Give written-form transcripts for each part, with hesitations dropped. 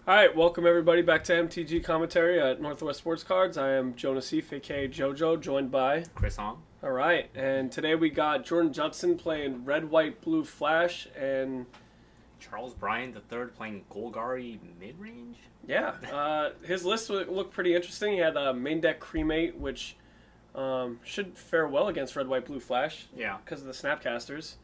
All right, welcome everybody back to MTG Commentary at Northwest Sports Cards. I am Joe Naseef, aka JoJo, joined by Chris Hong. All right, and today we got Jordan Judson playing Red, White, Blue Flash, and Charles Bryant III playing Golgari mid-range? yeah, his list looked pretty interesting. He had a main deck Cremate, which should fare well against Red, White, Blue Flash. Yeah. Because of the Snapcasters.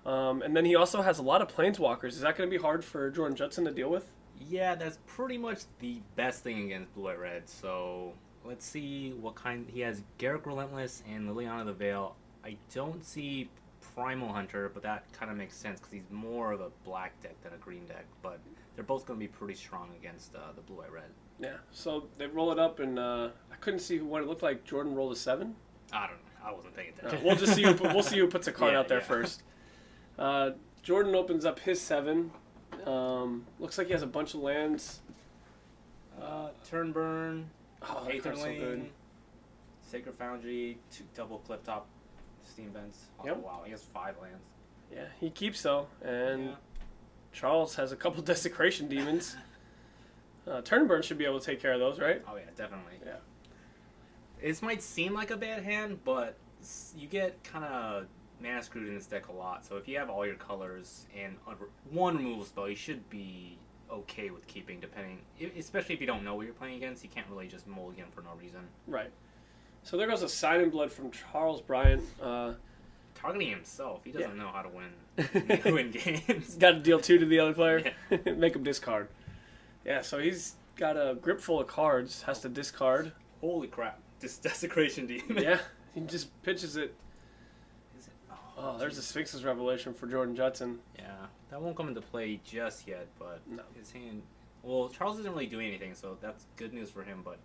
And then he also has a lot of Planeswalkers. Is that going to be hard for Jordan Judson to deal with? Yeah, that's pretty much the best thing against Blue White Red. So let's see what kind. He has Garruk Relentless and Liliana the Veil. I don't see Primal Hunter, but that kind of makes sense because he's more of a black deck than a green deck. But they're both going to be pretty strong against the Blue White Red. Yeah, so they roll it up, and I couldn't see what it looked like. Jordan rolled a 7. I don't know. I wasn't paying attention. We'll just see. We'll see who puts a card Yeah, out there yeah. first. Jordan opens up his 7. Looks like he has a bunch of lands. Turn Burn, Oh, that card's so good. Aetherling, Sacred Foundry, 2 double Clifftop Steam Vents. Oh, Yep. wow, he has 5 lands. Yeah, he keeps though, and Yeah. Charles has a couple Desecration Demons. Turnburn should be able to take care of those, right? Oh yeah, definitely. Yeah. This might seem like a bad hand, but you get kind of mana screwed in this deck a lot. So if you have all your colors and one removal spell, you should be okay with keeping. Especially if you don't know what you're playing against, you can't really just mulligan for no reason. Right. So there goes a Sign in Blood from Charles Bryant. Targeting himself, he doesn't know how to win games. He's got to deal 2 to the other player, Yeah. make him discard. Yeah, so he's got a grip full of cards, has to discard. Holy crap! This Desecration Demon. Yeah, he just pitches it. Is it? Oh, there's a Sphinx's Revelation for Jordan Judson. Yeah, that won't come into play just yet, but No. his hand... Well, Charles isn't really doing anything, so that's good news for him, but...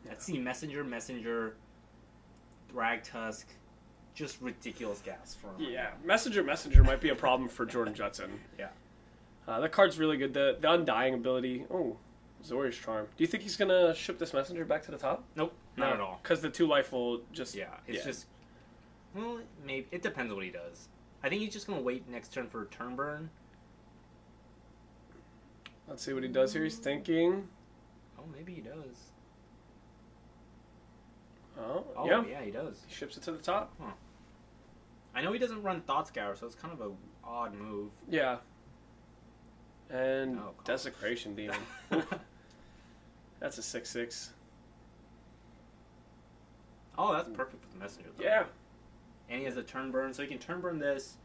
Let's see, Messenger, Brag Tusk, just ridiculous gas for him. Yeah, Messenger might be a problem for Jordan Judson. Yeah. That card's really good. The Undying ability. Oh, Zori's Charm. Do you think he's going to ship this Messenger back to the top? Nope, not at all. Because the 2 life will just... Yeah, it's just... Well, maybe it depends on what he does. I think he's just going to wait next turn for turn burn. Let's see what he does here. He's thinking. Oh, maybe he does. Oh, Oh, yeah. yeah, he does. He ships it to the top. I know he doesn't run Thought Scour, so it's kind of a odd move. Yeah. And Oh, God. Desecration Demon. That's a 6/6. Oh, that's perfect with the Messenger, though. Yeah. And he has a turn burn, so he can turn burn this,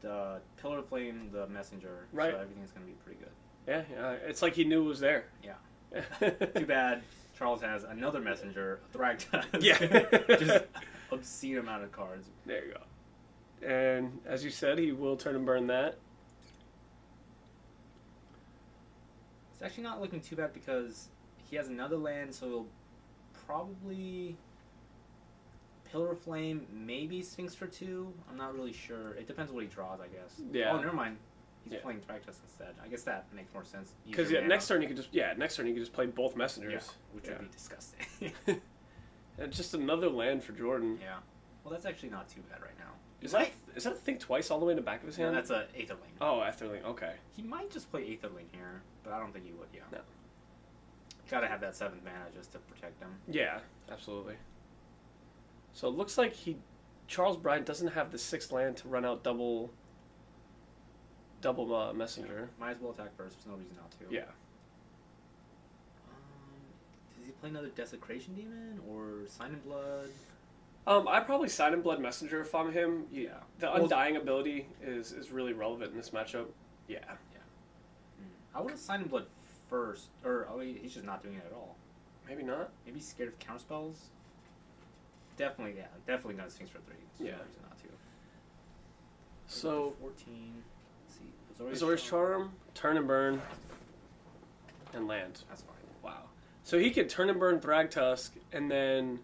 the Pillar of Flame, the Messenger. Right. So everything's going to be pretty good. Yeah. It's like he knew it was there. Yeah. Too bad Charles has another Messenger, Thragtusk. Yeah. Just obscene amount of cards. There you go. And as you said, he will turn and burn that. It's actually not looking too bad because he has another land, so he'll probably Pillar of Flame, maybe Sphinx for 2. I'm not really sure. It depends what he draws, I guess. Yeah. Oh, never mind. He's Yeah. playing Thragtusk instead. I guess that makes more sense. Because next turn you could just play both Messengers. Which would be disgusting. And just another land for Jordan. Yeah. Well, that's actually not too bad right now. Is that a Think Twice all the way in the back of his No, hand? that's a Aetherling. Oh, Aetherling. Okay. He might just play Aetherling here, but I don't think he would, yeah. No. Gotta have that 7th mana just to protect him. Yeah, absolutely. So it looks like Charles Bryant doesn't have the 6th land to run out double Messenger. Might as well attack first, there's no reason not to. Yeah. Does he play another Desecration Demon or Sign in Blood? I'd probably Sign in Blood Messenger if I'm him. Yeah. The Undying ability is really relevant in this matchup. Yeah. I would have Sign in Blood first, or he's just not doing it at all. Maybe not. Maybe he's scared of counterspells? Definitely gonna Sphinx for 3. There's Yeah. no reason not to. So 14. Let's see. Zori's Charm, turn and burn, and land. That's fine. Wow. So he could turn and burn Thragtusk and then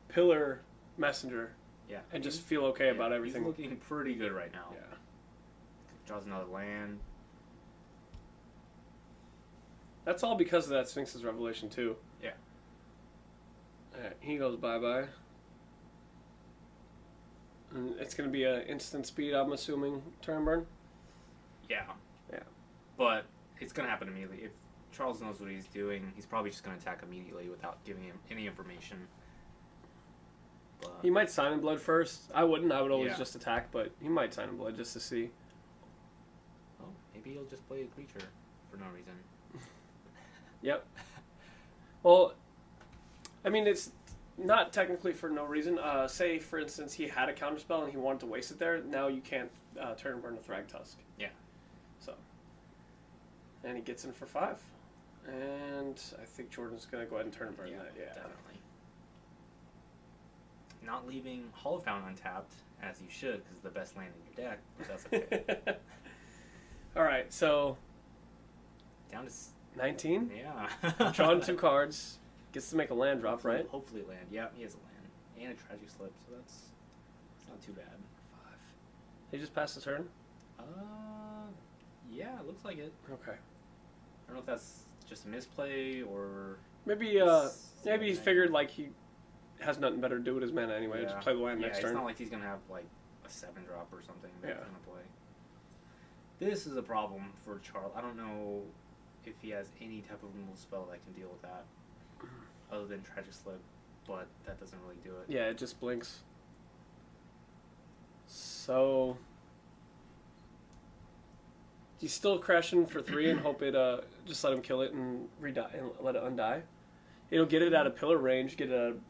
Pillar Messenger Yeah. and just feel okay about everything. He's looking pretty good right now. Yeah. Draws another land. That's all because of that Sphinx's Revelation too. Yeah. Alright, he goes bye-bye. And it's going to be an instant speed, I'm assuming, turn burn? Yeah. Yeah. But it's going to happen immediately. If Charles knows what he's doing. He's probably just going to attack immediately without giving him any information. But, He might Sign in Blood first. I wouldn't. I would always Yeah. just attack, but he might Sign in Blood just to see. oh, maybe he'll just play a creature for no reason. Yep. Well, I mean, it's not technically for no reason. Say, for instance, he had a counterspell and he wanted to waste it there. Now you can't turn and burn a Thragtusk. Yeah. So. And he gets in for 5. And I think Jordan's going to go ahead and turn and burn that. Yeah. Definitely. Not leaving Holofound untapped, as you should, because it's the best land in your deck, but that's okay. Alright, so Down to 19. yeah. Drawing 2 cards. Gets to make a land drop, right? Hopefully land. Yeah, he has a land. And a Tragic Slip, so it's not too bad. 5. He just passed the turn? Yeah, it looks like it. Okay. I don't know if that's just a misplay or... Maybe he figured like he has nothing better to do with his mana anyway. Just play the land next turn. It's not like he's going to have like a 7-drop or something that he's Yeah. going to play. This is a problem for Charles. I don't know if he has any type of removal spell that can deal with that other than Tragic Slip, but that doesn't really do it. Yeah, it just blinks. So he's still crashing for 3 and hope it just let him kill it and and let it undie. It'll get it out of pillar range, get it out of...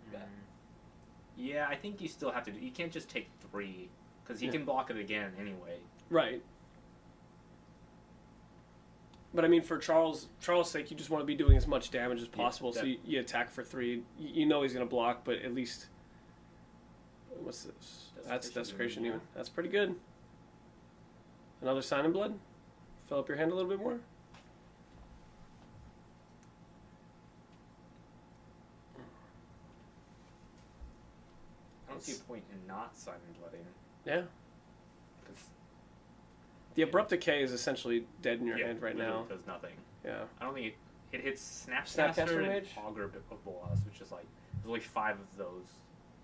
Yeah, I think you still have to do... You can't just take 3, because he Yeah. can block it again anyway. Right. But I mean, for Charles' sake, you just want to be doing as much damage as possible. Yeah, so you attack for 3. You know he's going to block, but at least... What's this? That's Desecration even. That's pretty good. Another Sign in Blood? Fill up your hand a little bit more? I don't see a point in not Signing Blooding. Yeah. The Abrupt Decay is essentially dead in your hand right now. Does nothing. Yeah. I don't think it hits Snapcaster Snapcaster and Mage? Augur of Bolas, which is like there's only 5 of those.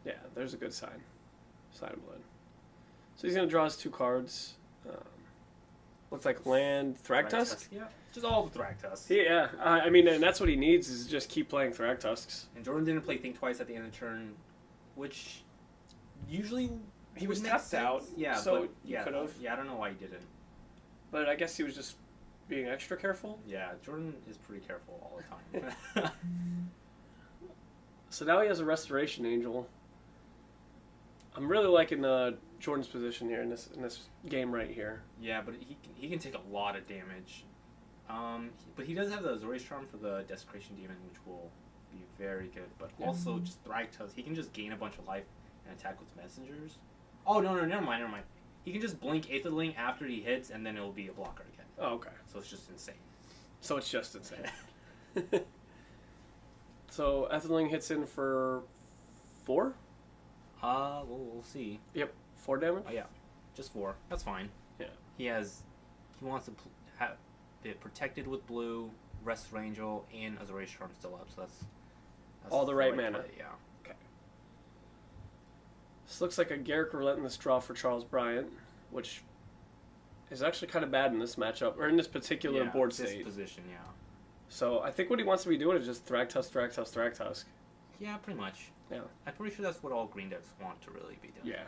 Yeah, there's a good sign. Sign in Blood. So he's going to draw his 2 cards. Looks like land, Thragtusk? Yeah, just all the Thragtusks. Yeah, I mean, and that's what he needs is just keep playing Thragtusks. And Jordan didn't play Think Twice at the end of the turn, which usually He was would make tapped sense. out, Yeah, so but you could have. Yeah, I don't know why he didn't. But I guess he was just being extra careful. Yeah, Jordan is pretty careful all the time. So now he has a Restoration Angel. I'm really liking Jordan's position here in this game right here. Yeah, but he can take a lot of damage. But he does have the Azorius Charm for the Desecration Demon, which will be very good. But also just Thragtusk, he can just gain a bunch of life and attack with messengers. Oh no, never mind. He can just blink Aetherling after he hits, and then it'll be a blocker again. Oh, okay. So it's just insane. So it's just insane. So Aetherling hits in for 4? We'll see. Yep, 4 damage? Oh yeah, just 4. That's fine. Yeah. He wants to have it protected with blue, Rest Angel, and Azorius Charm still up, so that's all the right mana. Play, yeah. Okay. This looks like a Garrick Relentless draw for Charles Bryant, which is actually kind of bad in this matchup, or in this particular board state. This position, yeah. So I think what he wants to be doing is just Thragtusk, Thragtusk, Thragtusk. Yeah, pretty much. Yeah. I'm pretty sure that's what all green decks want to really be doing. Yeah.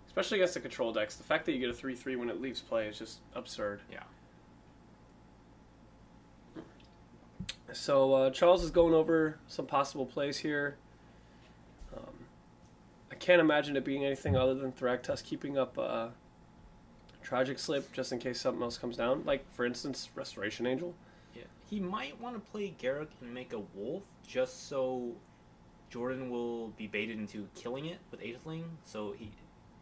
Especially against the control decks. The fact that you get a 3/3 when it leaves play is just absurd. Yeah. So Charles is going over some possible plays here. I can't imagine it being anything other than Thragtusk keeping up Tragic Slip just in case something else comes down. Like, for instance, Restoration Angel. Yeah. He might want to play Garrick and make a wolf just so Jordan will be baited into killing it with Aetherling. So he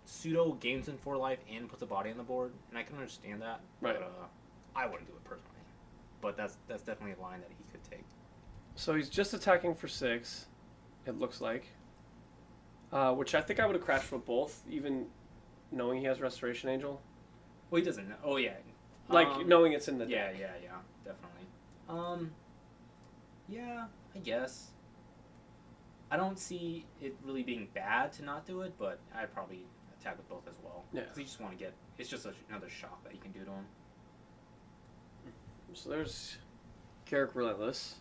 pseudo gains in 4 life and puts a body on the board. And I can understand that. Right. But I wouldn't do it personally. But that's definitely a line that he could take. So he's just attacking for 6, it looks like. Which I think I would have crashed with both, even knowing he has Restoration Angel. Well, he doesn't know. Oh, yeah. Like, knowing it's in the deck. Yeah, definitely. Yeah, I guess. I don't see it really being bad to not do it, but I'd probably attack with both as well. Yeah. Because you just want to get... It's just another shock that you can do to him. So there's Garrick Relentless.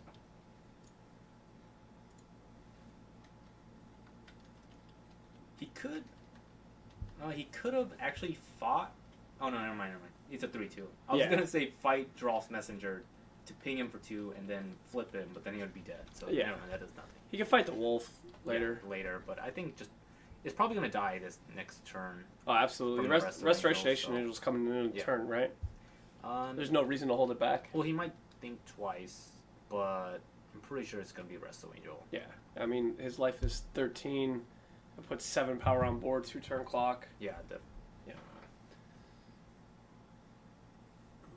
He could have actually fought. Oh no, never mind. It's a 3-2. I was Yeah. gonna say fight Drolf's Messenger to ping him for 2 and then flip him, but then he would be dead. So Yeah. never mind, that does nothing. He can fight the wolf later. Yeah, later, but I think just it's probably gonna die this next turn. Oh, absolutely. From The the Restoration Angels, Angel's coming in a Yeah. turn, right? There's no reason to hold it back. Well, he might think twice, but I'm pretty sure it's gonna be Resto Angel. Yeah. I mean, his life is 13. I put 7 power on board, 2-turn clock. Yeah, Yeah.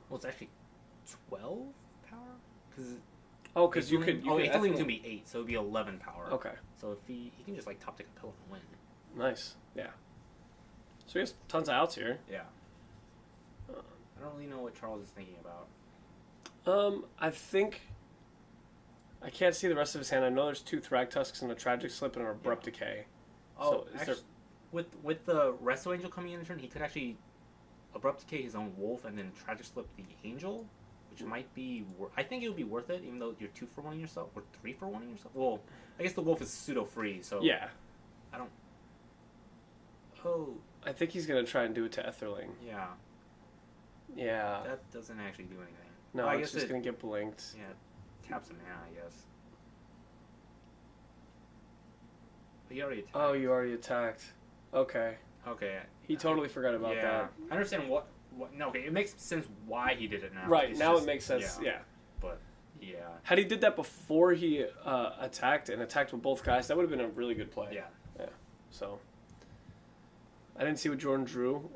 well, it's actually 12 power because Because you could. it's only gonna be 8, so it'd be 11 power. Okay. So if he can just like top tick a pillow and win. Nice. Yeah. So he has tons of outs here. Yeah. I don't really know what Charles is thinking about. I think I can't see the rest of his hand. I know there's 2 Thragtusks and a Tragic Slip and an Abrupt Decay. Oh, So is actually, with the Resto Angel coming in the turn, he could actually Abrupt Decay his own Wolf and then Tragic Slip the Angel, which might be. I think it would be worth it, even though you're 2 for 1 yourself or 3 for 1 yourself. Well, I guess the Wolf is pseudo free, so Yeah. I don't. Oh, I think he's gonna try and do it to Etherling. yeah. Yeah. That doesn't actually do anything. No, Well, I it's guess just gonna get blinked. Yeah, taps a mana, I guess. But he already attacked. Oh, you already attacked. Okay. Okay. He totally forgot about yeah. that. I understand what. No, okay, it makes sense why he did it now. Right, It's now just- it makes sense. Yeah. But yeah. Had he did that before he attacked with both guys, that would have been a really good play. Yeah. So I didn't see what Jordan drew.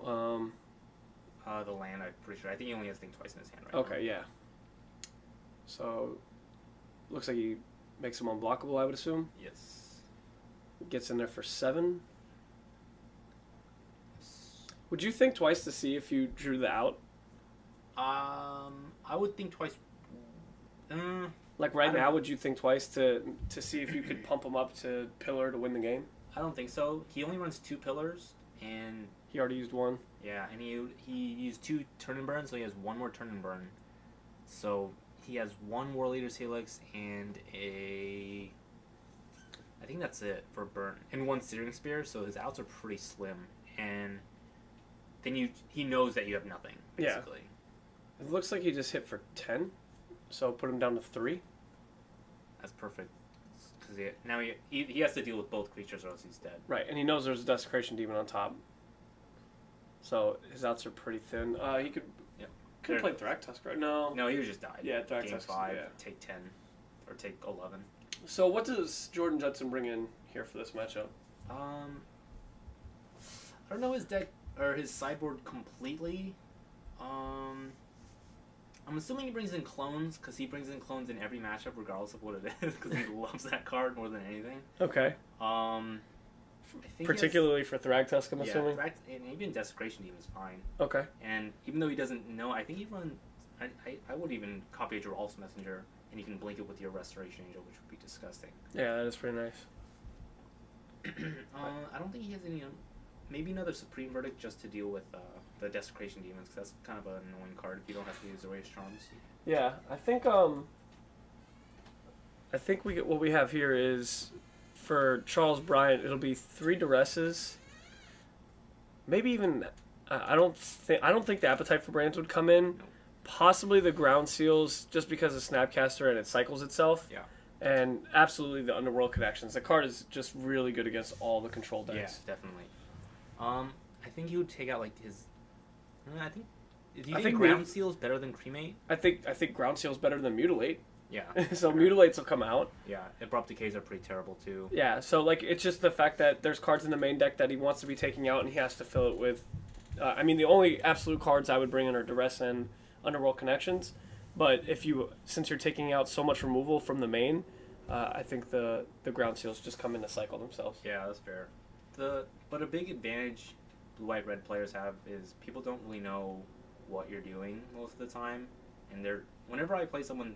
The land, I'm pretty sure. I think he only has thing twice in his hand right Okay, yeah. So looks like he makes him unblockable, I would assume. now. Yes. Gets in there for 7. Would you think twice to see if you drew the out? I would think twice. Like right now, would you think twice to see if you could pump him up to pillar to win the game? I don't think so. He only runs 2 pillars, and He already used 1. yeah, and he used 2 turn and burn, so he has 1 more turn and burn. So he has 1 War Leader's Helix and I think that's it for burn, and 1 Searing Spear. So his outs are pretty slim, and then he knows that you have nothing basically. Yeah. It looks like he just hit for 10, so put him down to 3. That's perfect. Because now he has to deal with both creatures, or else he's dead. Right, and he knows there's a Desecration Demon on top. So his outs are pretty thin. He could have played Thragtusk, right? No. No, he was just died. Yeah, Game Thragtusk, 5, yeah. take 10, or take 11. So what does Jordan Judson bring in here for this matchup? I don't know his deck or his sideboard completely. I'm assuming he brings in clones, because he brings in clones in every matchup, regardless of what it is, because he loves that card more than anything. Okay. I think Particularly for Thragtusk, I'm assuming? and even Desecration Demon is fine. Okay. And even though he doesn't know, I think he runs. I would even copy a Drolf's Messenger, and you can blink it with your Restoration Angel, which would be disgusting. Yeah, that is pretty nice. I don't think he has any. Maybe another Supreme Verdict just to deal with the Desecration Demons, because that's kind of an annoying card if you don't have to use Erase Charms. Yeah, I think what we have here is for Charles Bryant, it'll be 3 Duresses. Maybe even I don't think the Appetite for Brands would come in. Nope. Possibly the Ground Seals, just because of Snapcaster and it cycles itself. Yeah. And absolutely the Underworld Connections. The card is just really good against all the control decks. Yeah, definitely. I think he would take out like his. I think. Do you I think think Ground Seal is better than Cremate? I think Ground Seal's better than Mutilate. Yeah. So Mutilates will come out. Yeah. Abrupt Decays are pretty terrible too. Yeah, so like it's just the fact that there's cards in the main deck that he wants to be taking out, and he has to fill it with. I mean, the only absolute cards I would bring in are Duress and Underworld Connections. But since you're taking out so much removal from the main, I think the Ground Seals just come in to cycle themselves. Yeah, that's fair. But a big advantage blue, white, red players have is people don't really know what you're doing most of the time, and whenever I play someone,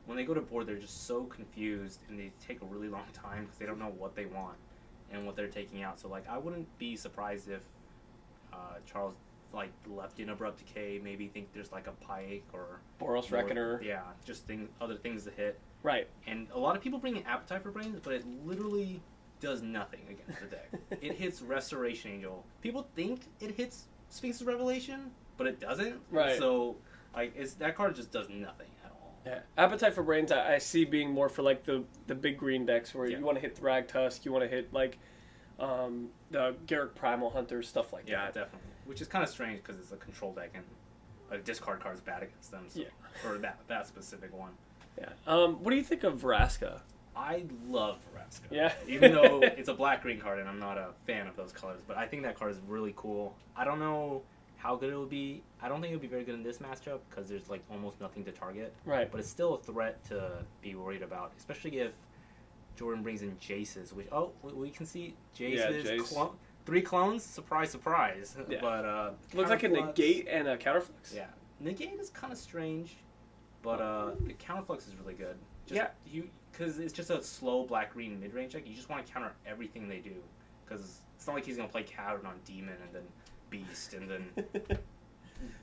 when they go to board, they're just so confused, and they take a really long time because they don't know what they want and what they're taking out. So like, I wouldn't be surprised if Charles like left in Abrupt Decay, maybe think there's like a Pike or Boros Reckoner. Yeah, just other things to hit. Right. And a lot of people bring in Appetite for Brains, but it literally does nothing against the deck. It hits Restoration Angel. People think it hits Sphinx's Revelation, but it doesn't. Right. So, like, that card just does nothing at all. Yeah. Appetite for Brains, I see being more for like the big green decks where you want to hit Thragtusk, you want to hit like the Garruk Primal Hunter, stuff like that. Yeah, definitely. Which is kind of strange because it's a control deck and a discard card is bad against them. So, or that specific one. Yeah. What do you think of Vraska? I love Vraska. Yeah. Even though it's a black-green card and I'm not a fan of those colors, but I think that card is really cool. I don't know how good it will be. I don't think it would be very good in this matchup because there's like almost nothing to target. Right. But it's still a threat to be worried about, especially if Jordan brings in Jace's, which, we can see Jace's. Yeah, Jace. 3 clones? Surprise, surprise. Yeah. But, looks like a negate and a counterflux. Yeah. Negate is kind of strange, but the counterflux is really good. Because it's just a slow black-green mid-range deck. You just want to counter everything they do. Because it's not like he's going to play Cavern on Demon and then Beast and then...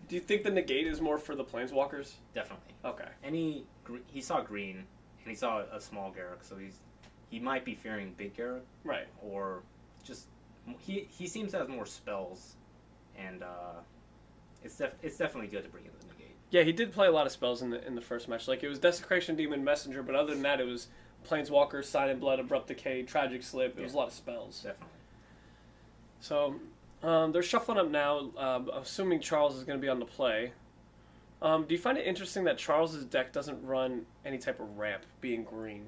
Do you think the negate is more for the Planeswalkers? Definitely. Okay. And he saw green, and he saw a small Garruk, so he might be fearing big Garruk. Right. Or just... He seems to have more spells, and it's definitely good to bring in the negate. Yeah, he did play a lot of spells in the first match. Like, it was Desecration Demon Messenger, but other than that, it was Planeswalker, Silent Blood, Abrupt Decay, Tragic Slip. It was a lot of spells. Definitely. So, they're shuffling up now, assuming Charles is going to be on the play. Do you find it interesting that Charles's deck doesn't run any type of ramp, being green?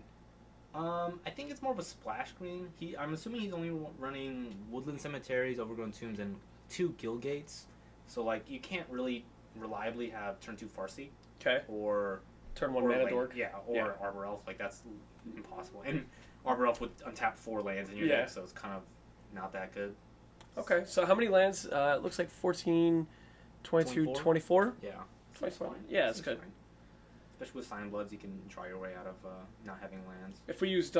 I think it's more of a splash green. I'm assuming he's only running Woodland Cemeteries, Overgrown Tombs, and 2 Guild Gates. So, like, you can't really reliably have turn 2 Farseek. Okay. Or turn 1 Mana Dork. Yeah, or Arbor Elf. Like, that's impossible. And Arbor Elf would untap 4 lands in your deck, so it's kind of not that good. Okay, so how many lands? It looks like 14, 22, 24? Yeah. 24. Yeah, that's good. Fine. Especially with Sign Bloods, you can draw your way out of not having lands. If we used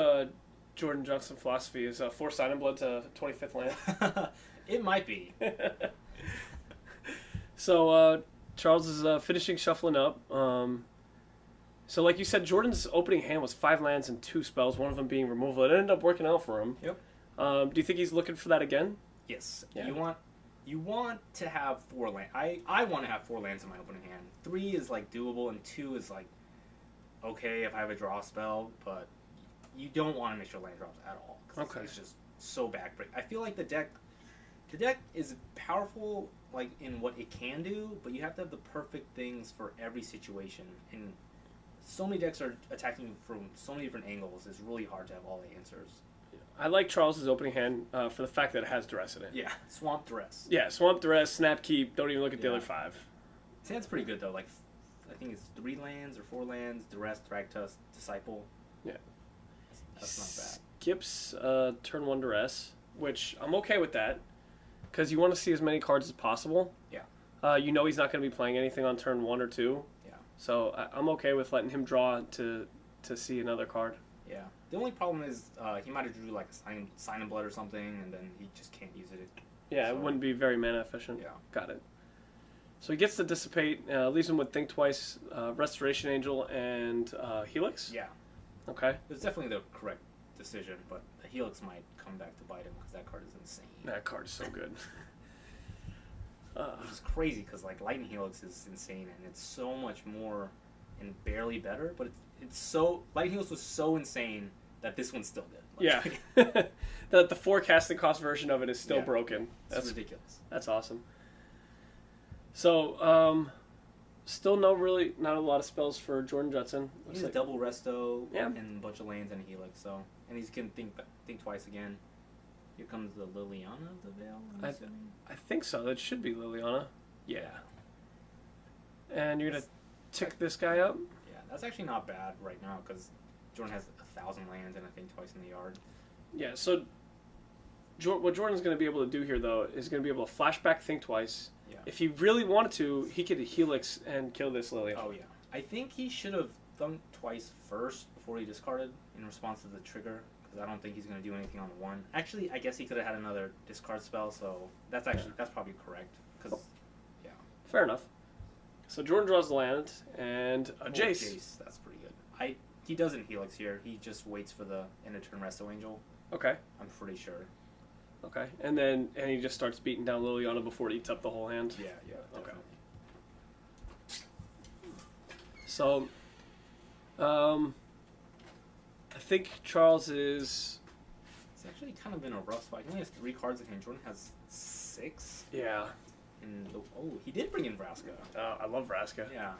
Jordan Judson philosophy, is 4 Sign Bloods a 25th land? It might be. So, Charles is finishing shuffling up. So, like you said, Jordan's opening hand was 5 lands and 2 spells, one of them being removal. It ended up working out for him. Yep. Do you think he's looking for that again? Yes. Yeah. You want to have 4 lands. I want to have 4 lands in my opening hand. 3 is like doable, and 2 is like okay if I have a draw spell, but you don't want to miss your land drops at all. Okay. It's just so backbreak. I feel like the deck is powerful, like in what it can do, but you have to have the perfect things for every situation. And so many decks are attacking from so many different angles. It's really hard to have all the answers. I like Charles's opening hand for the fact that it has Duress in it. Yeah, Swamp Duress. Yeah, Swamp Duress, Snap Keep, don't even look at the other 5. His hand's pretty good, though. Like, I think it's 3 lands or 4 lands, Duress, Thragtusk, Disciple. Yeah. That's not bad. Skips turn 1 Duress, which I'm okay with that, because you want to see as many cards as possible. Yeah. You know he's not going to be playing anything on turn 1 or 2. Yeah. So I'm okay with letting him draw to see another card. Yeah. The only problem is he might have drew like a sign of blood or something, and then he just can't use it. Yeah, it wouldn't be very mana efficient. Yeah. Got it. So he gets to Dissipate, leaves him with Think Twice, Restoration Angel, and Helix? Yeah. Okay. It was definitely the correct decision, but the Helix might come back to bite him because that card is insane. That card is so good. Which is crazy because like Lightning Helix is insane, and it's so much more and barely better, but it's so... Lightning Helix was so insane that this one's still good. Like, yeah. the forecasting cost version of it is still broken. That's ridiculous. That's awesome. So, still not a lot of spells for Jordan Judson. He's a double resto and a bunch of lands and a Helix, so... And he's going to think twice again. Here comes the Liliana of the Veil, I'm assuming. I think so. That should be Liliana. Yeah. And you're going to tick this guy up? Yeah, that's actually not bad right now, because Jordan has 1,000 lands and I think twice in the yard. Yeah, so what Jordan's going to be able to do here, though, is going to be able to flashback Think Twice. Yeah. If he really wanted to, he could Helix and kill this Liliana. Oh, yeah. I think he should have Thunk Twice first before he discarded in response to the trigger, because I don't think he's going to do anything on the 1. Actually, I guess he could have had another discard spell, so that's probably correct. Because Fair enough. So Jordan draws the land and a Jace. Jace, that's pretty good. He doesn't Helix here. He just waits for the end of turn Resto Angel. Okay. I'm pretty sure. Okay. And he just starts beating down Liliana before it eats up the whole hand. Yeah, definitely. Okay. So, I think Charles is. It's actually kind of been a rough spot. He only has 3 cards in hand. Jordan has 6. Yeah. And he did bring in Vraska. I love Vraska. Yeah.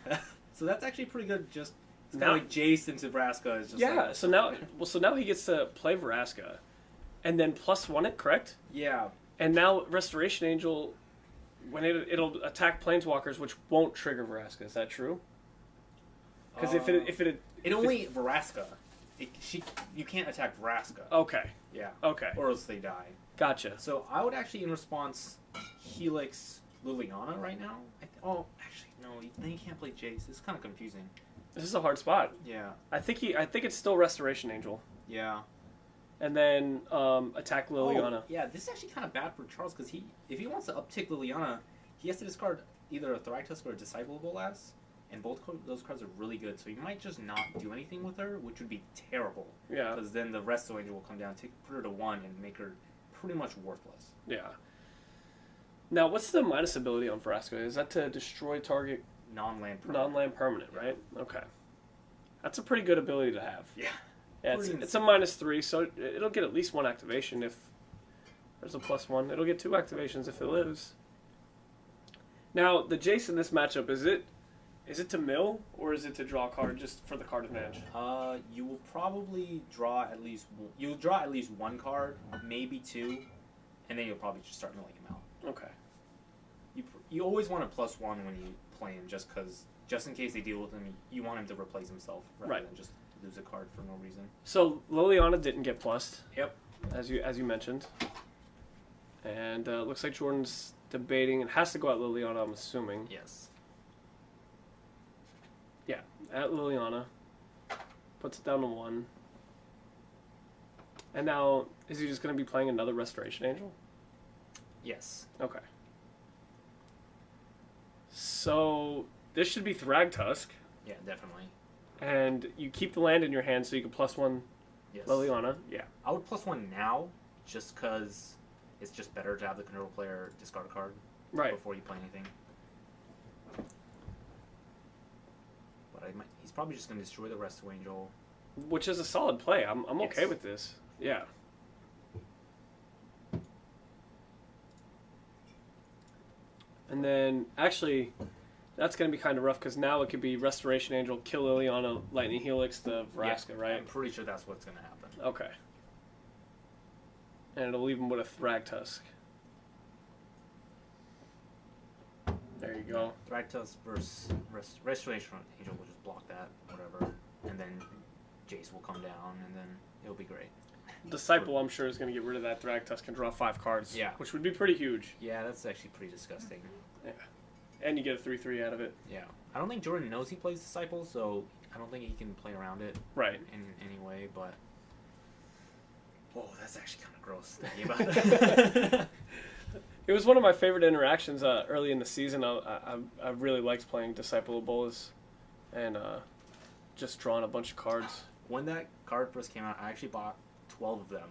So that's actually pretty good. Just it's Now- kind of like Jace into Vraska is just Yeah. like, So now he gets to play Vraska, and then +1 it, correct? yeah. And now Restoration Angel, when it'll attack Planeswalkers, which won't trigger Vraska. Is that true? Because if it only Vraska. You can't attack Vraska. okay. Yeah. Okay. Or else they die. Gotcha. So I would actually, in response, Helix Liliana right now. Actually, no. Then you can't play Jace. It's kind of confusing. This is a hard spot. Yeah. I think it's still Restoration Angel, Yeah. and then attack Liliana. Yeah, this is actually kind of bad for Charles because if he wants to uptick Liliana, he has to discard either a Thragtusk or a Disciple Lass, and both those cards are really good. So he might just not do anything with her, which would be terrible. Yeah. Because then the Resto Angel will come down, put her to 1, and make her pretty much worthless. Yeah. Now, what's the minus ability on Vraska? Is that to destroy target Non-land permanent, right? Okay. That's a pretty good ability to have. Yeah. Yeah, it's a -3, so it'll get at least 1 activation if there's a +1. It'll get 2 activations if it lives. Now, the Jace in this matchup, is it to mill, or is it to draw a card just for the card advantage? You will probably draw at least you'll draw at least 1 card, maybe 2, and then you'll probably just start milling him out. Okay. You always want a +1 when you play him, just in case they deal with him. You want him to replace himself rather than just lose a card for no reason. So Liliana didn't get plussed. Yep. As you mentioned, and looks like Jordan's debating and has to go at Liliana. I'm assuming. Yes. Yeah, at Liliana, puts it down to 1. And now, is he just going to be playing another Restoration Angel? Yes. Okay. So, this should be Thragtusk, Yeah, definitely. and you keep the land in your hand so you can +1 Yes. Liliana. Yeah. I would +1 now, just because it's just better to have the control player discard a card Right. before you play anything. But he's probably just going to destroy the Resto Angel. Which is a solid play. I'm okay Yes. with this. Yeah. And then, actually, that's going to be kind of rough because now it could be Restoration Angel, kill Liliana, Lightning Helix, the Vraska, Yeah, right? I'm pretty sure that's what's going to happen. Okay. And it'll leave him with a Thragtusk. There you go. Thragtusk versus Restoration Angel will just block that, whatever, and then Jace will come down, and then it'll be great. Disciple, I'm sure, is going to get rid of that Thragtusk and draw 5 cards. Yeah. Which would be pretty huge. Yeah, that's actually pretty disgusting. Yeah. And you get a 3/3 out of it. Yeah. I don't think Jordan knows he plays Disciple, so I don't think he can play around it Right. in any way, but... Whoa, that's actually kind of gross thinking about that. It was one of my favorite interactions early in the season. I really liked playing Disciple of Bolas and just drawing a bunch of cards. When that card first came out, I actually bought 12 of them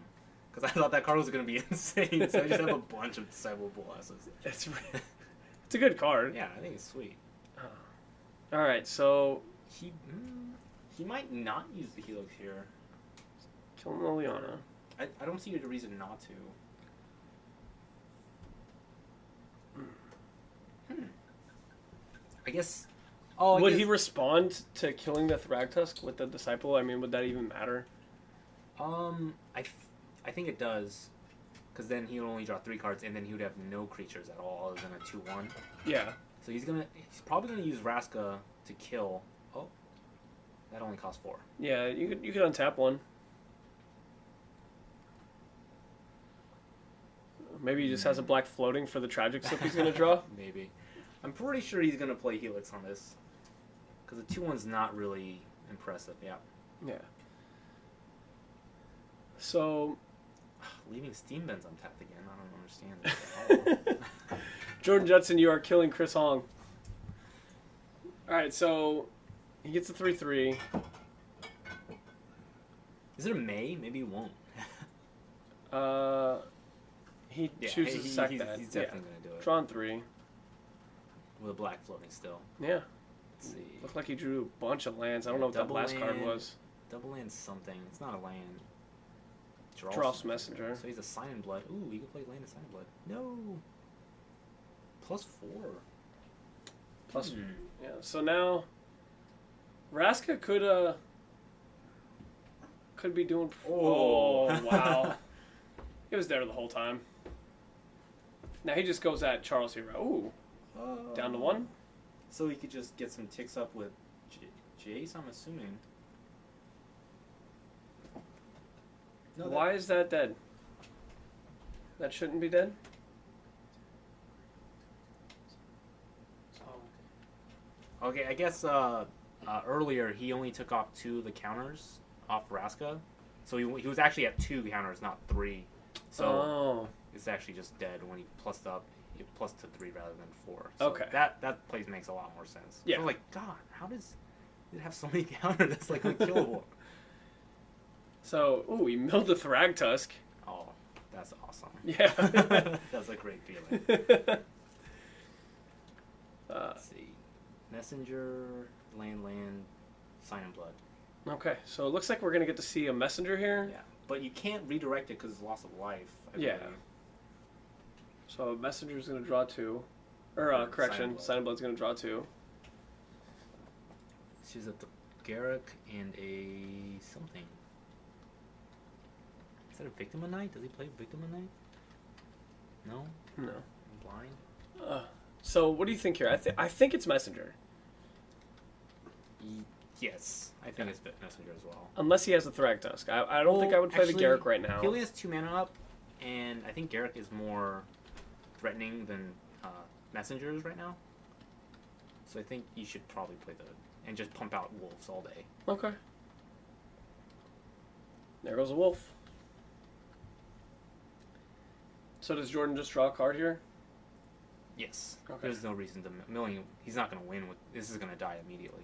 because I thought that card was going to be insane, so I just have a bunch of Disciple Bolas's. It's a good card. Yeah, I think it's sweet. All right, so He might not use the Helix here. kill Liliana. I don't see a reason not to. I guess... Would he respond to killing the Thragtusk with the Disciple? I mean, would that even matter? I think it does. Because then he would only draw 3 cards, and then he would have no creatures at all other than a 2/1. Yeah. So he's probably gonna use Vraska to kill. Oh, that only costs 4. Yeah, you could untap one. Maybe he just has a black floating for the tragic slip he's gonna draw. Maybe. I'm pretty sure he's gonna play Helix on this. Because the 2/1's not really impressive. Yeah. Yeah. So Leaving Steam Bends untapped again. I don't understand this at all. Jordan Judson, you are killing Chris Hong. All right, so he gets a 3/3. Is it a May? Maybe he won't. He chooses to sack that. He's definitely going to do it. Drawn 3. With a black floating still. Yeah. Let's see. Looked like he drew a bunch of lands. I don't know what that last card was. Double land something. It's not a land. Dross Messenger. So he's a Sign in Blood. Ooh, he can play land of Sign in Blood. No. +4. Plus, yeah. So now, Vraska could be doing. Oh wow! It was there the whole time. Now he just goes at Charles here. Ooh, down to 1. So he could just get some ticks up with Jace, I'm assuming. No, why is that dead? That shouldn't be dead. Okay, I guess earlier he only took off 2 of the counters off Vraska. So he was actually at 2 counters, not 3. So it's actually just dead when he plussed up. He plussed to 3 rather than 4. So okay. That place makes a lot more sense. Yeah. So I was like, God, how does it have so many counters? That's like unkillable. So, ooh, he milled the Thragtusk. Oh, that's awesome. Yeah. That's a great feeling. Let's see. Messenger, land, Sign in Blood. Okay, so it looks like we're going to get to see a Messenger here. Yeah, but you can't redirect it because it's loss of life. I yeah. believe. So Messenger's going to draw 2. Or, correction, Sign in Blood's going to draw 2. She's at the Garrick and a something. Is that a Victim of Night? Does he play Victim of Night? No? No. I'm blind? So what do you think here? I think it's Messenger. Yes, I think it's Messenger as well. Unless he has a Thragtusk. I don't think I would play the Garrick right now. He only has 2 mana up, and I think Garrick is more threatening than Messengers right now. So I think you should probably play and just pump out Wolves all day. Okay. There goes a Wolf. So does Jordan just draw a card here? Yes. Okay. There's no reason to milling. He's not going to win with. This is going to die immediately.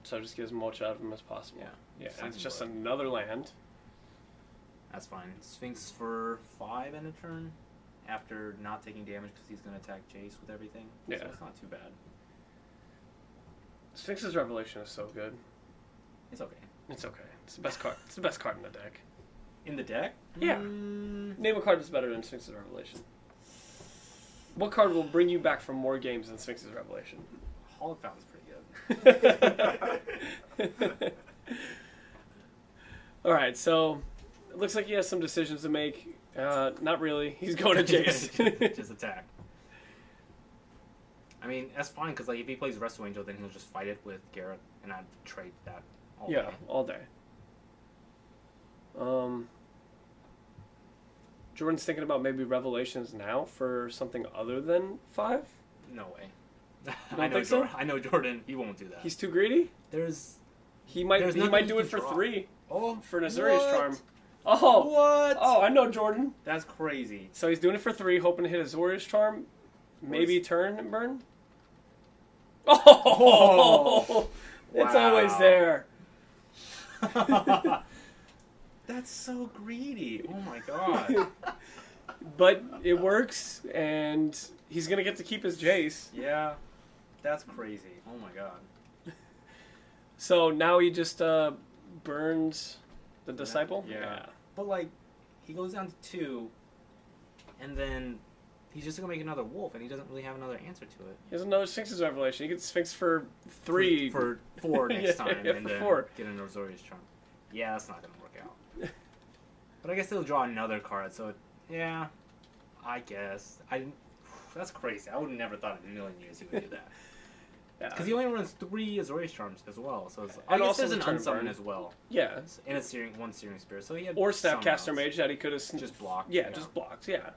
So just get as much out of him as possible. Yeah. Yeah. It's just another land. That's fine. Sphinx for 5 in a turn, after not taking damage because he's going to attack Jace with everything. Yeah. So it's not too bad. Sphinx's Revelation is so good. It's okay. It's okay. It's the best card. It's the best card in the deck. In the deck? Yeah. Name a card that's better than Sphinx's Revelation. What card will bring you back from more games than Sphinx's Revelation? Hall of Fountain's pretty good. All right, so it looks like he has some decisions to make. Not really. He's going to Jace. Just attack. I mean, that's fine, because like, if he plays Resto Angel, then he'll just fight it with Garrett, and I'd trade that all day. All day. Jordan's thinking about maybe Revelations now for something other than 5? No way. Don't think so? I know Jordan. He won't do that. He's too greedy? He might do it for 3. Oh, for Azurius Charm. Oh, what? Oh, I know Jordan. That's crazy. So he's doing it for 3, hoping to hit Azurius Charm. Maybe turn and burn. Oh, it's always there. That's so greedy. Oh my god. But it works, and he's gonna get to keep his Jace. Yeah, that's crazy. Oh my god. So now he just burns the Disciple? Yeah. But like, he goes down to 2, and then he's just gonna make another wolf, and he doesn't really have another answer to it. He has another Sphinx's Revelation. He gets Sphinx for 3. For 4 next time, yeah, and for then 4. Get an Azorius Charm. Yeah, that's not gonna work out. But I guess they'll draw another card, so yeah, I guess. That's crazy. I would have never thought in a million years he would do that. Because he only runs 3 Azorius Charms as well, so it's, I guess there's an unsummon as well. Yeah. And one Searing Spear, so he had or Snapcaster Mage that he could have just blocked. Yeah, just blocked, yeah.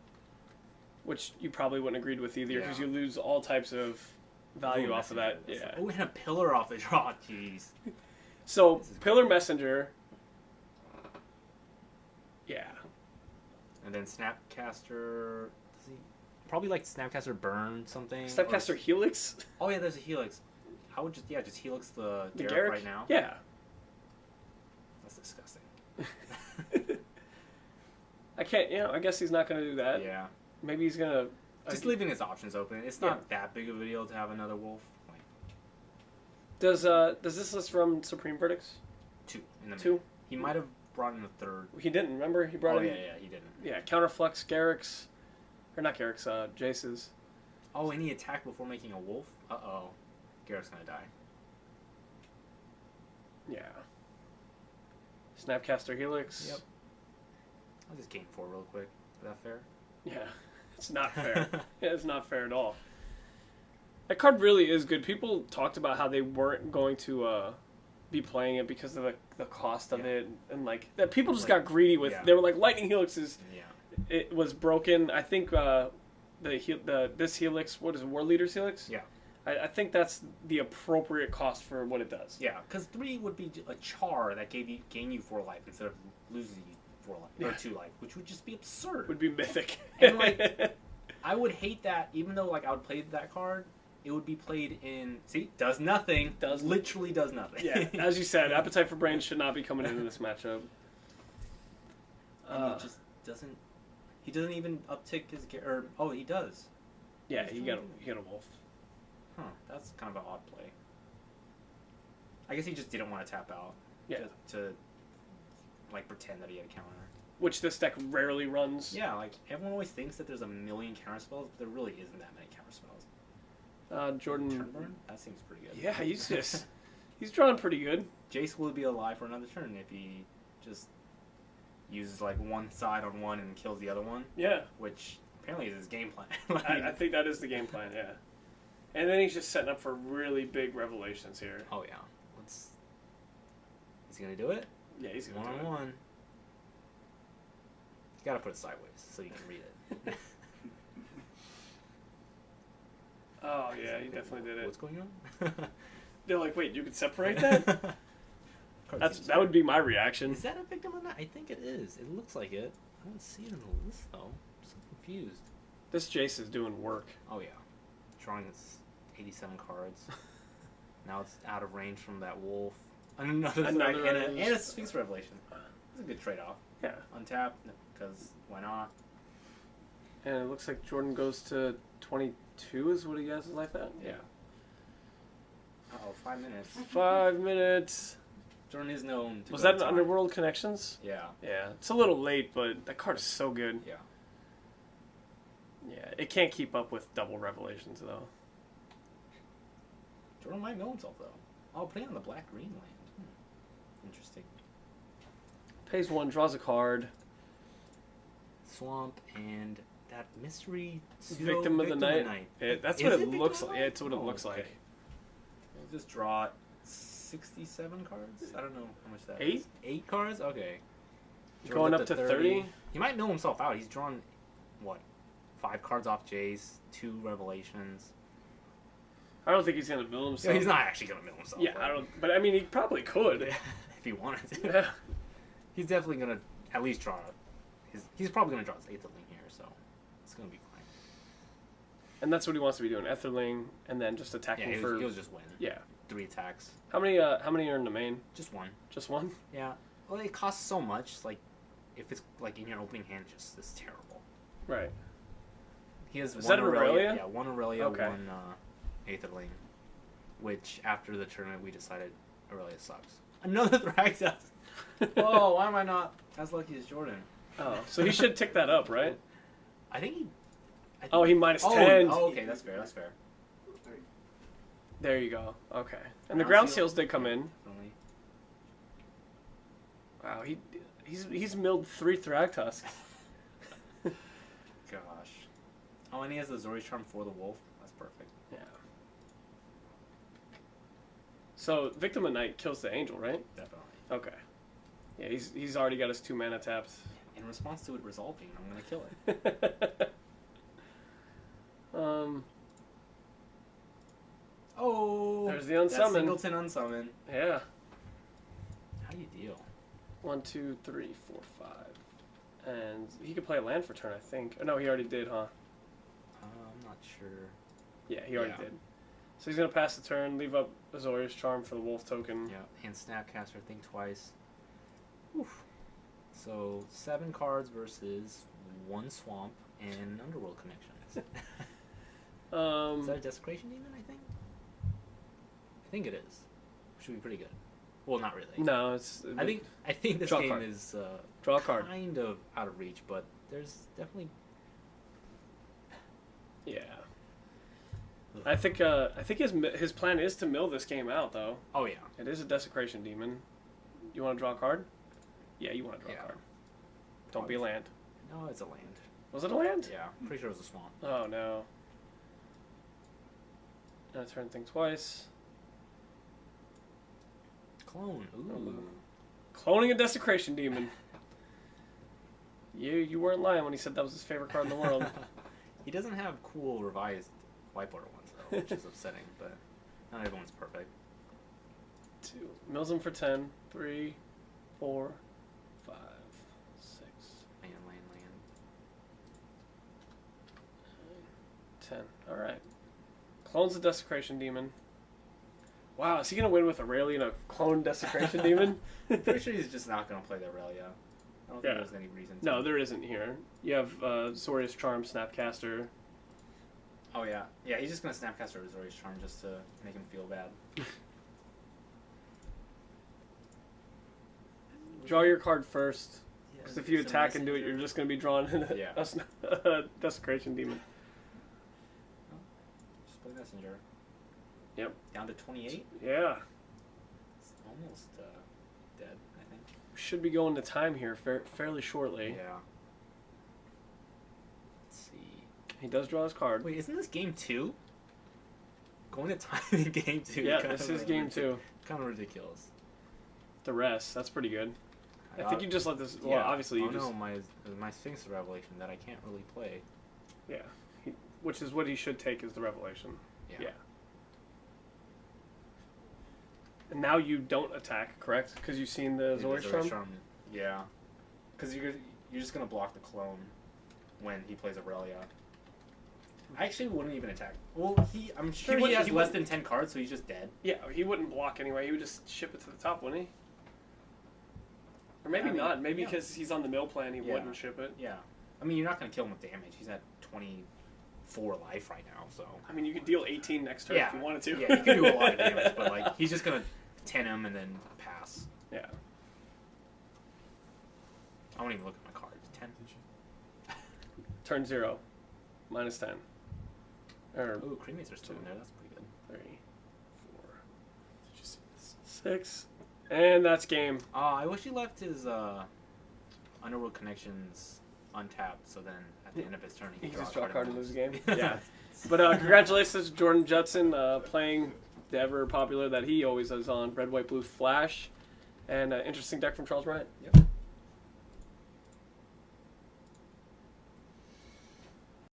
Which you probably wouldn't agreed with either, because you lose all types of value off of that. Yeah. Oh, and a Pillar off the draw, jeez. So, Pillar Messenger. Yeah. And then Snapcaster. Does he probably like Snapcaster Burn something? Snapcaster Helix? Oh yeah, there's a Helix. I would just helix the The Garruk Garruk right now. Yeah. That's disgusting. I can't. I guess he's not going to do that. Yeah. Maybe he's going to. Just leaving his options open. It's not that big of a deal to have another wolf. Like, does this list run Supreme Verdicts? 2 in the 2. Main. He might have brought in a third. He didn't. Remember, he brought in. Yeah, he didn't. Yeah, Counterflux, Garruk's, or not Garruk's, Jace's. Oh, and he attacked before making a wolf. Garruk's gonna die. Yeah. Snapcaster Helix. Yep. I'll just gain 4 real quick. Is that fair? Yeah, it's not fair. It's not fair at all. That card really is good. People talked about how they weren't going to be playing it because of the cost of it, and like that people just got greedy with. They were like, Lightning Helixes. Yeah. It was broken. I think this Helix, what is it, War Leader's Helix? Yeah. I think that's the appropriate cost for what it does. Yeah, because 3 would be a char that gain you 4 life instead of losing you 4 life or 2 life, which would just be absurd. Would be mythic. And like, I would hate that. Even though like I would play that card, it would be played in. See, does nothing. Literally does nothing. Yeah, as you said, Appetite for Brains should not be coming into this matchup. And he just doesn't. He doesn't even uptick his. He does. Yeah, he got a wolf. Huh, that's kind of an odd play. I guess he just didn't want to tap out. Yeah. To like pretend that he had a counter. Which this deck rarely runs. Yeah, like everyone always thinks that there's a million counter spells, but there really isn't that many counter spells. Jordan. Turnburn? That seems pretty good. Yeah, he's drawn pretty good. Jace will be alive for another turn if he just uses like one side on one and kills the other one. Yeah. Which apparently is his game plan. I think that is the game plan, yeah. And then he's just setting up for really big revelations here. Oh yeah. Is he gonna do it? Yeah, he's gonna do it. 1-on-1. You gotta put it sideways so you can read it. Oh yeah, he definitely did it. What's going on? They're like, wait, you can separate that? That would be my reaction. Is that a victim or not? I think it is. It looks like it. I don't see it in the list though. I'm so confused. This Jace is doing work. Oh yeah. Drawing its 87 cards. Now it's out of range from that wolf. Another and a Sphinx Revelation. It's a good trade-off. Yeah. Untap, because why not? And it looks like Jordan goes to 22 is what he has his life at? Yeah. Uh-oh, 5 minutes. 5 minutes. Jordan is known to Was that an Underworld Connections? Yeah. Yeah. It's a little late, but that card is so good. Yeah. Yeah, it can't keep up with double Revelations, though. Jordan might know himself, though. Oh, putting on the black-green land. Interesting. Pays 1, draws a card. Swamp and that mystery Victim of the Night. That's what it looks like. Yeah, it's what it looks like. We'll just draw 67 cards? I don't know how much that 8? is. 8 cards? Okay. Going up to 30? He might mill himself out. He's drawn, what, 5 cards off Jace, 2 Revelations. I don't think he's going to mill himself. Yeah, he's not actually going to mill himself. Yeah, I don't. But I mean, he probably could. If he wanted to. Yeah. He's definitely going to at least draw he's probably going to draw his 8th link here, so it's going to be fine. And that's what he wants to be doing. Etherling, and then just attacking for... he'll just win. Yeah. 3 attacks. How many are in the main? Just 1. Just 1? Yeah. Well, it costs so much. Like, if it's like in your opening hand, it's terrible. Right. He has Is one that Aurelia? Yeah, 1 Aurelia, okay. 1 Aetherling. Which, after the tournament, we decided Aurelia sucks. Another Thraxas! Oh, why am I not as lucky as Jordan? Oh, so he should tick that up, right? I think he... he minus 10. Oh, okay, that's fair, that's fair. There you go. Okay. And the ground seals did come in. Definitely. Wow, he's milled 3 Thragtusks. Gosh. Oh, and he has the Zori's Charm for the wolf. That's perfect. Yeah. So, Victim of Night kills the angel, right? Definitely. Okay. Yeah, he's already got his 2 mana tapped. In response to it resolving, I'm going to kill it. Oh! There's the unsummon. That singleton unsummon. Yeah. How do you deal? 1, 2, 3, 4, 5. And he could play a land for turn, I think. Oh, no, he already did, huh? I'm not sure. Yeah, he already did. So he's going to pass the turn, leave up Azorius Charm for the Wolf token. Yeah, and Snapcaster, think twice. Oof. So 7 cards versus 1 Swamp and Underworld Connections. Is that a Desecration Demon, I think? I think it is. Should be pretty good. Well, not really. No, it's... I think this game card. Is draw a card. Kind of out of reach, but there's definitely... Yeah. I think his plan is to mill this game out, though. Oh, yeah. It is a Desecration Demon. You want to draw a card? Yeah, you want to draw a card. Don't be a land. No, it's a land. Was it a land? Yeah, I'm pretty sure it was a swamp. Oh, no. I turn thing twice. Clone. Ooh. Cloning a Desecration Demon. You weren't lying when he said that was his favorite card in the world. He doesn't have cool revised whiteboard ones, though, which is upsetting, but not everyone's perfect. 2. Mills him for 10. 3, 4, 5, 6. Land. 10. Alright. Clones the Desecration Demon. Wow, is he going to win with Aurelia and a clone Desecration Demon? I'm pretty sure he's just not going to play the Aurelia. I don't think there's any reason to. No, there isn't here. You have Azorius Charm, Snapcaster. Oh, yeah. Yeah, he's just going to Snapcaster Azorius Charm just to make him feel bad. Draw your card first. Because if you attack and do it, you're just going to be drawn in a Desecration Demon. Just play Messenger. Yep. Down to 28? Yeah. It's almost dead, I think. Should be going to time here fairly shortly. Yeah. Let's see. He does draw his card. Wait, isn't this game 2? Going to time in game 2. Yeah, this is game 2. Kind of ridiculous. The rest, that's pretty good. I think you just let this... Well, obviously you just... no, my Sphinx Revelation that I can't really play. Yeah. Which is what he should take as the Revelation. Yeah. And now you don't attack, correct? Because you've seen the Azorius Charm? Yeah. Because you're just going to block the clone when he plays Aurelia. I actually wouldn't even attack. Well, I'm sure he has less than 10 cards, so he's just dead. Yeah, he wouldn't block anyway. He would just ship it to the top, wouldn't he? Or maybe not. Maybe because he's on the mill plan, he wouldn't ship it. Yeah. I mean, you're not going to kill him with damage. He's at 24 life right now, so... I mean, you could deal 18 next turn if you wanted to. Yeah, you could do a lot of damage, but like he's just going to 10 him and then pass. Yeah. I won't even look at my cards. 10. Turn 0. Minus 10. Ooh, cremates are still in there. That's pretty good. 3, 4, 6. And that's game. I wish he left his Underworld Connections untapped, so then at the end of his turn he can just draw a card and lose the game. Yeah. But congratulations to Jordan Judson playing the ever popular that he always is on Red, White, Blue Flash. And interesting deck from Charles Bryant. Yep.